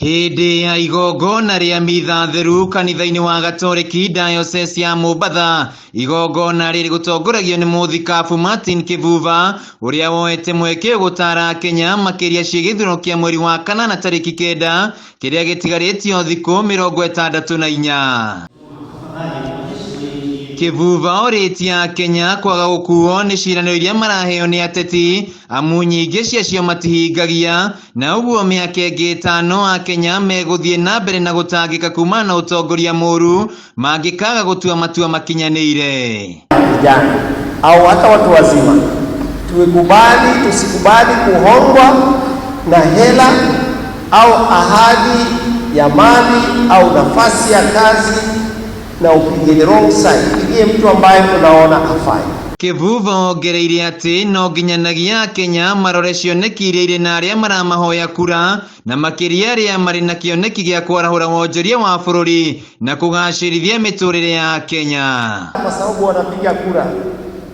Hindi ya igongona ria mitha theru kanitha-ini wa Gatoreki Diocese ya Mombatha, igongona riri gutongoragio ni muthikabu Martin Kivuva uria woete mweke gutara Kenya makiria cia githurano kia mweri wa kanana tariki 9 kiria gitigaritio thiku 64. Kivuva oritia Kenya kwaga gukuo ni ciraniro iria maraheo ni ateti amu nyingi ciacio matihingagia, na uguo miaka ingi 5 a Kenya meguthie na mbere na gutangika kumana na utongoria muru mangikaga gutua matua makinyanĩire. Vijana au hata watu wazima tuikubali tusikubali kuhongwa na hela au ahadi ya mali au nafasi ya kazi na upige the wrong side, pigie mtu ambaye unaona hafai. Kivuva ongereire ati no nginyanagia Kenya marore cioneki iria iri na aria maramahoya kura na makiria aria mari na kioneki gia kwarahura wonjoria wa bururi na kugacirithia miturire ya Kenya. Kwa sababu wanapiga kura,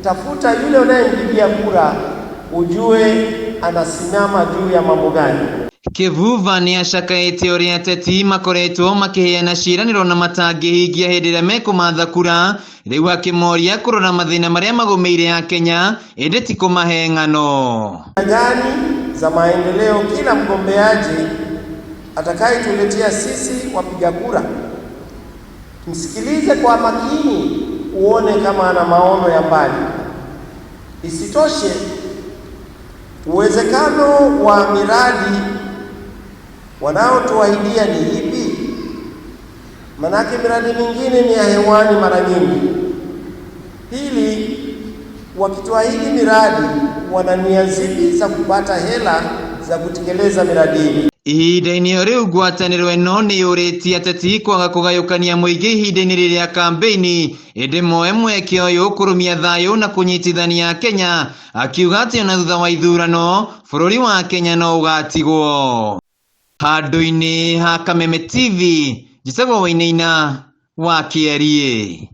tafuta yule unayempigia kura ujue anasimama juu ya mambo gani. Kivuva ni acakaĩte ũrĩa ateti makoretwo makiheana ciĩranĩro na matangihingia hĩndĩ ĩrĩa mekumatha kura, rĩu akĩmoria kũrora mathĩna marĩa magũmĩire ya Kenya ĩndĩ ti kũmahe ng'ano gani za maendeleo kila mgombeaji atakayetuletea sisi wapiga kura. Msikilize kwa makini uone kama ana maono ya mbali. Isitoshe, uwezekano wa miradi wanaotuahidia ni ipi? Manake miradi mingine ni ya hewani mara nyingi. Pili, wakituahidi miradi wana nia zipi za kupata hela za kutekeleza miradi hii? Ihinda-inĩ rĩu ngwatanĩro ĩno nĩ yũrĩtie ateti kwaga kũgayũkania mũingĩ ihinda-inĩ rĩrĩa kambeini, ĩndĩ moe mweke ũyũ kũrũmia thayũ na kũnyitithania Kenya, akiuga atĩ ona thutha wa ithurano bũrũri wa Kenya no ũgatigwo. Handũ-inĩ ha Kameme TV, njĩtagwo Wainaina wa Kĩarie.